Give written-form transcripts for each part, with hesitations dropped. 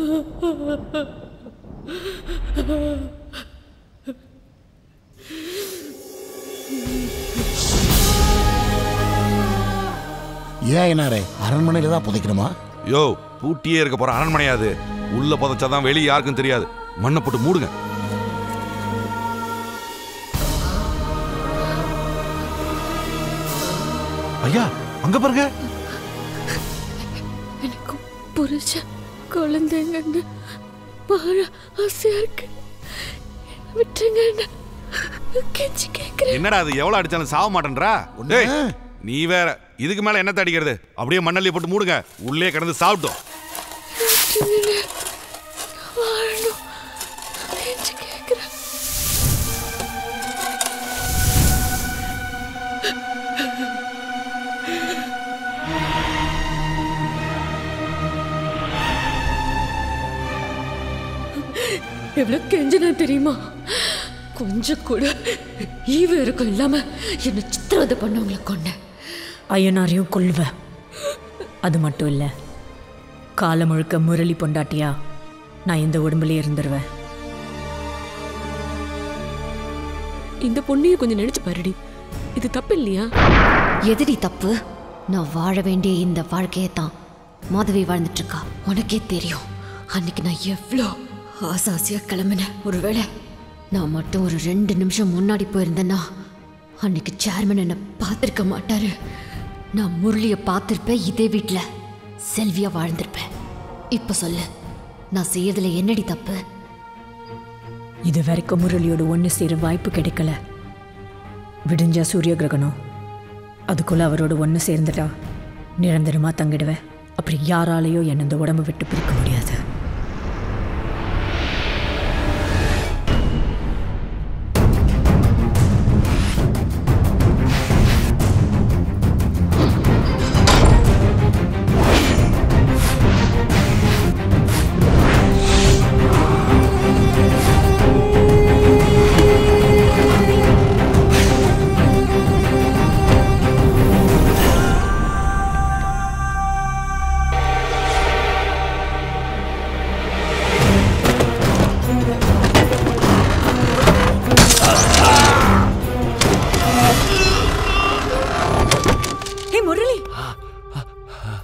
ஏன் என்னாரே அரண்மனையில தான் புதைக்கணுமா? யோ, பூட்டியே இருக்க போற அரண்மனையாது. உள்ள புதைச்சாதான் வெளியே யாருக்கும் தெரியாது. மண்ணை போட்டு மூடுங்க. ஐயா, அங்க பாருங்க. எனக்கு புரிச்ச குழந்தைங்க பார ஆசையா இருக்கு. விட்டுருங்க. என்னடா அது? எவ்வளவு அடிச்சாலும் சாவ மாட்டேன்றா? நீ வேற. இதுக்கு மேல என்னத்த அடிக்கிறது? அப்படியே மண்ணள்ளி போட்டு மூடுங்க. உள்ளே கிடந்து சாப்பிட்டோம். எவ்வளவு கெஞ்சனா தெரியுமா? கொஞ்சம் கூட ஈவு இருக்கும் இல்லாம என்ன சித்திரவதை பண்ணவங்களை கொண்டேன். ஐயனாரையும் கொல்லுவேன். அது மட்டும் இல்லை, காலம் முழுக்க முரளி பொண்டாட்டியா நான் இந்த உடம்புலேயே இருந்துருவேன். இந்த பொண்ணையும் கொஞ்சம் நினைச்சு பாருடி. இது தப்பு இல்லையா? எதிரி தப்பு? நான் வாழ வேண்டிய இந்த வாழ்க்கையை தான் மாதவி வாழ்ந்துட்டு இருக்கா. உனக்கே தெரியும் அன்னைக்கு நான் எவ்வளோ ஆசாசியா கிளம்பினேன். ஒருவேளை நான் மட்டும் ஒரு 2 நிமிஷம் முன்னாடி போயிருந்தேன்னா அன்னைக்கு சேர்மன் என்னை பார்த்துருக்க மாட்டாரு. நான் முரளியை பார்த்துருப்பேன். இதே வீட்டில் செல்வியா வாழ்ந்திருப்பேன். இப்போ சொல்லு, நான் செய்யறதுல என்னடி தப்பு? இது வரைக்கும் முரளியோட ஒன்று சேர வாய்ப்பு கிடைக்கல. விடிஞ்சா சூரிய கிரகணம், அதுக்குள்ள அவரோட ஒன்று சேர்ந்துட்டா நிரந்தரமா தங்கிடுவேன். அப்படி யாராலேயோ என்னை இந்த உடம்பை விட்டு பிரிக்க முடியாது.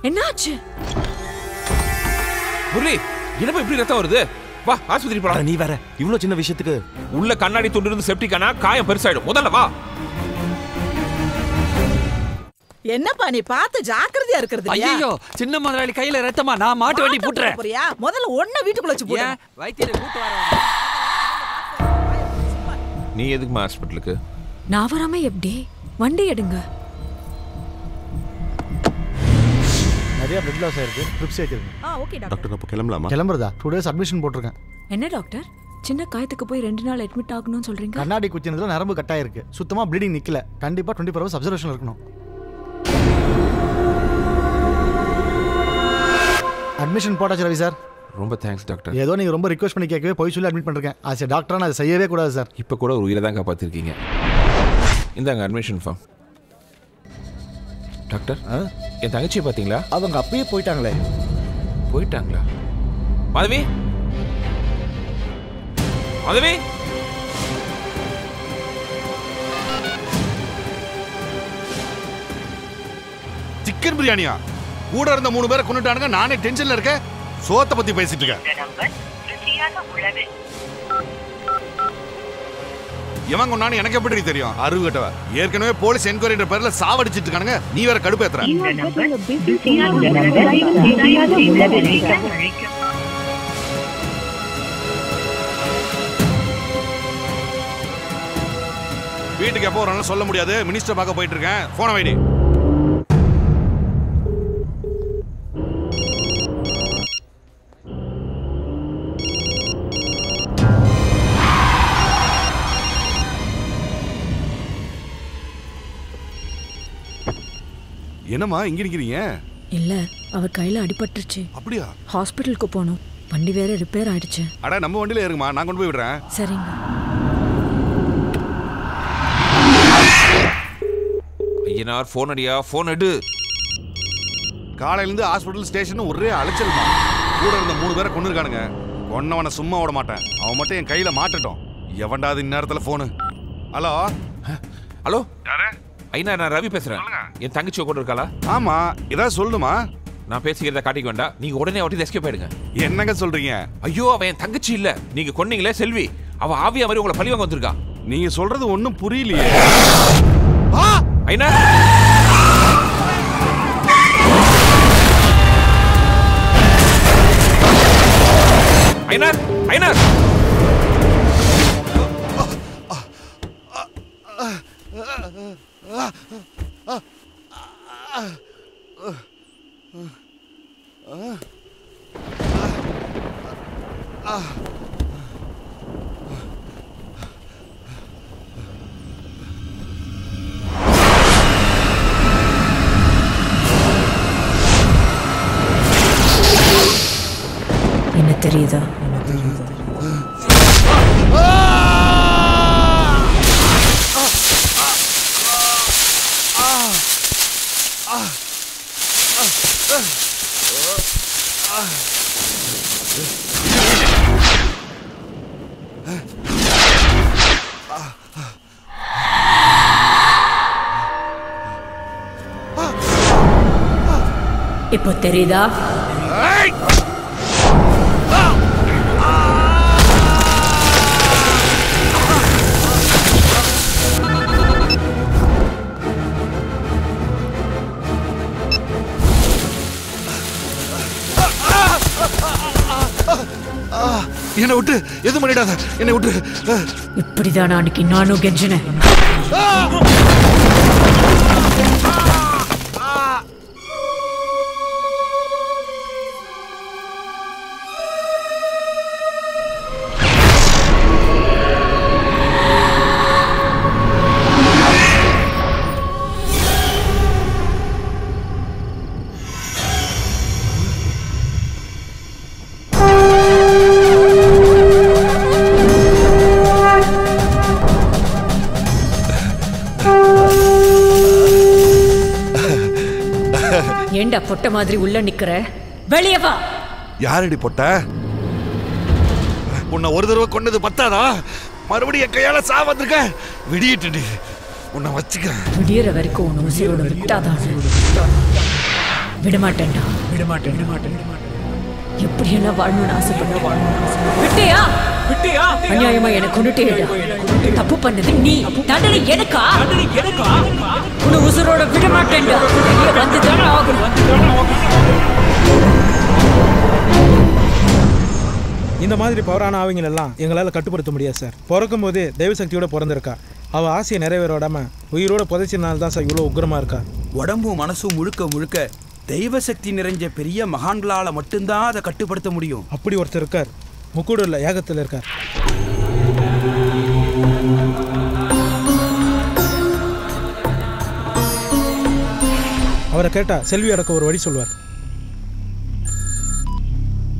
என்னாச்சு முரளி? என்னப்பா இப்படி ரத்தம் வருது? வா ஆஸ்பத்திரி போலாம். நீ வேற இவ்வளவு சின்ன விஷயத்துக்கு உள்ள கண்ணாடி துண்டு இருந்து செப்டிக்கானா காயம் பெருசாயிடும். முதல்ல வா. என்னப்பா நீ பார்த்து ஜாக்கிரதையா இருக்கிறது இல்லையா? ஐயோ, சின்ன முதலாளி கையில ரத்தமா? நான் மாட்டு வண்டி பூட்டுறேன். போறியா? முதல்ல ஒண்ண வீட்டுக்குள்ள வச்சு போடு. வைத்தியரை கூட்டி வர. நீ எதுக்கு ஹாஸ்பிடலுக்கு? நான் வராம எப்படி? வண்டி எடுங்க. நிறைய பிளட் லாஸ் ஆயிருக்கு. ட்ரிப்ஸ் ஏத்திருங்க. Okay doctor. அப்ப கிளம்பலாமா? கிளம்பறதா? 2 days அட்மிஷன் போட்டுருக்கேன். என்ன டாக்டர், சின்ன காயத்துக்கு போய் 2 நாள் அட்மிட் ஆகணும்னு சொல்றீங்க? கண்ணாடி குத்தினதுல நரம்பு கட் ஆயிருக்கு. சுத்தமா ப்ளீடிங் நிக்கல. கண்டிப்பா 24 hours அப்சர்வேஷன் இருக்கணும். அட்மிஷன் போட்டாச்சு ரவி சார். ரொம்ப தேங்க்ஸ் டாக்டர். ஏதோ நீங்க ரொம்ப ரிக்வெஸ்ட் பண்ணி கேட்கவே போய் சொல்லி அட்மிட் பண்ணிருக்கேன். ஆஸ் எ டாக்டரா நான் அதை செய்யவே கூடாது சார். இப்போ கூட ஒரு உயிரை தான் காப்பாத்திருக்கீங்க. இந்தாங்க அட்மிஷன் ஃபார்ம். டாக்டர், என் தங்கச்சியை பார்த்தீங்களா? அவங்க அப்பயே போயிட்டாங்களே. போயிட்டாங்களா? மாதவி, மாதவி, சிக்கன் பிரியாணியா? கூட இருந்த 3 பேரை கொண்டுட்டானுங்க. நானே டென்ஷன்ல இருக்கேன். சோத்தை பத்தி பேசிட்டு இருக்கேன். எவன் கொண்டானு எனக்கு எப்படி தெரியும்? அருகட்டவ. ஏற்கனவே போலீஸ் என்கொயரின்ற பேர்ல சாவடிச்சிட்டு இருக்கானுங்க. நீ வேற கடுப்பேத்துற. வீட்டுக்கு எப்போ வரணும் சொல்ல முடியாது. மினிஸ்டர் பார்க்க போயிட்டு இருக்கேன். போன வைடி. என்னம்மா இங்க நிக்கிறீங்க? இல்ல, அவர் கையில அடிபட்டுருச்சு. அப்படியா? ஹாஸ்பிட்டலுக்கு போகணும். வண்டி வேற ரிப்பேர் ஆயிடுச்சு. அட நம்ம வண்டியில ஏறுங்கம்மா, நான் கொண்டு போய் விடுறேன். சரிங்க. ஐயனார் போன் அடியா, போன் எடு. காலையில இருந்து ஹாஸ்பிட்டல் ஸ்டேஷன் ஒரே அலைச்சல்மா. கூட இருந்த 3 பேரை கொண்டு இருக்கானுங்க. கொன்னவனை சும்மா விட மாட்டேன். அவன் மட்டும் என் கையில மாட்டட்டும். எவன்டாது இந்நேரத்துல போனு. ஹலோ ஹலோ யாரு? ஐயா நான் ரவி பேசுறேன். என் தங்கச்சி கூட இருக்காளா? ஆமா, ஏதாவது சொல்லணுமா? நான் பேசிக்கிறத காட்டிக்க வேண்டாம். நீங்க உடனே அவட்டி எஸ்கேப் ஆயிடுங்க. என்னங்க சொல்றீங்க? ஐயோ அவன் என் தங்கச்சி இல்ல. நீங்க கொன்னீங்களே செல்வி, அவ ஆவியா மாதிரி உங்களை பழி வாங்க வந்திருக்கா. நீங்க சொல்றது ஒண்ணும் புரியலையே. ஐயா ஐயா ஐயா என்ன தெரியுதா? இப்போ தெரியுதா? என்னை விட்டு எதுவும் பண்ணிடாத, என்னை விட்டு. இப்படிதான் அன்னைக்கு நானும் கெஞ்சினேன். ஏண்டா பொட்ட மாதிரி உள்ள நிக்கிற? வெளியே வா. யாரடி பொட்ட? உன்னை ஒரு தடவை கொண்டது பத்தாதா? மறுபடியும் என் கையால சா வந்திருக்க. விடியிட்டு உன்னை வச்சுக்க. விடியற வரைக்கும் உன்னை உசிரோட விட்டாதான். விடமாட்டேன்டா, விடமாட்டேன். எப்படி என்ன வாழணும்னு ஆசைப்பட விட்டியா? அநியாயமா எனக்கு கொண்டுட்டேடா. தப்பு பண்ணது நீ, தண்டனை எனக்கா? உன்னை உசுரோட விடமாட்டேன்டா. வந்துதானே ஆகணும். இந்த மாதிரி பவரான ஆவிங்களெல்லாம் எங்களால் கட்டுப்படுத்த முடியாது சார். பிறக்கும் போதே தெய்வ சக்தியோட பிறந்திருக்கா. அவள் ஆசையை நிறைவேறாம உயிரோட புதைச்சினால தான் சார் இவ்வளோ உக்ரமாக இருக்கா. உடம்பும் மனசும் முழுக்க முழுக்க தெய்வ சக்தி நிறைஞ்ச பெரிய மகான்களால் மட்டும்தான் அதை கட்டுப்படுத்த முடியும். அப்படி ஒருத்தர் இருக்கார். முக்கூடூர்ல ஏகத்தில் இருக்கார். அவரை கேட்டா செல்வி அடக்க ஒரு வழி சொல்வார்.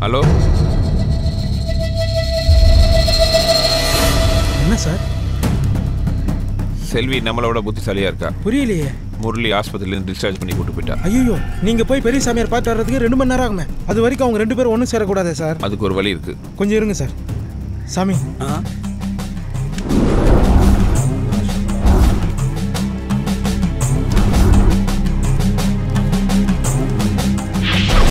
ஹலோ என்ன சார்? செல்வி நம்மளோட புத்திசாலியா இருக்கா. புரியலையே. முரளி ஆஸ்பத்திரியிலேருந்து டிஸ்சார்ஜ் பண்ணி கூட்டு போயிட்டா. ஐயோ, நீங்க போய் பெரிய சாமியார் பார்த்து வர்றதுக்கு 2 மணி நேரம் ஆகுமே. அது வரைக்கும் அவங்க 2 பேரும் ஒன்றும் சேரக்கூடாதே சார். அதுக்கு ஒரு வழி இருக்கு. கொஞ்சம் இருங்க சார். சாமி,